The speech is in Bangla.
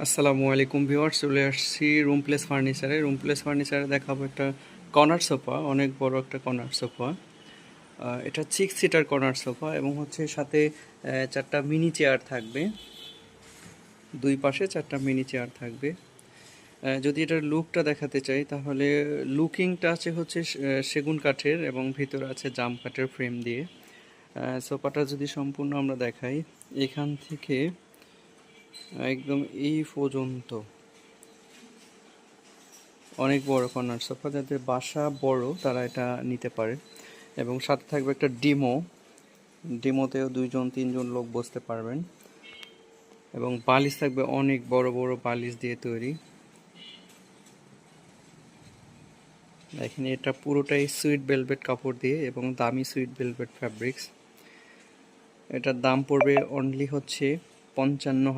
আসসালামু আলাইকুম ভিউয়ার্স, চলে আসছি রুম প্লেস ফার্নিচারে দেখাবো একটা কর্নার সোফা, অনেক বড় একটা কর্নার সোফা। এটা 6 সিটার কর্নার সোফা এবং হচ্ছে সাথে চারটা মিনি চেয়ার থাকবে, দুই পাশে চারটা মিনি চেয়ার থাকবে। যদি এটার লুকটা দেখাতে চাই তাহলে লুকিংটা আছে হচ্ছে সেগুন কাঠের এবং ভিতরে আছে জাম কাঠের ফ্রেম দিয়ে। সোফাটা যদি সম্পূর্ণ আমরা দেখাই, এখান থেকে একদম এই পর্যন্ত অনেক বড় কর্নার সোফা, যাদের বাসা বড় তারা এটা নিতে পারে। এবং সাথে থাকবে একটা ডিমোতেও 2-3 জন লোক বসতে পারবেন। এবং বালিশ থাকবে অনেক বড় বড় বালিশ দিয়ে তৈরি। দেখেন, এটা পুরোটাই সুইট ভেলভেট কাপড় দিয়ে এবং দামি সুইট ভেলভেট ফ্যাব্রিক্স। এটার দাম পড়বে অনলি হচ্ছে 55,000।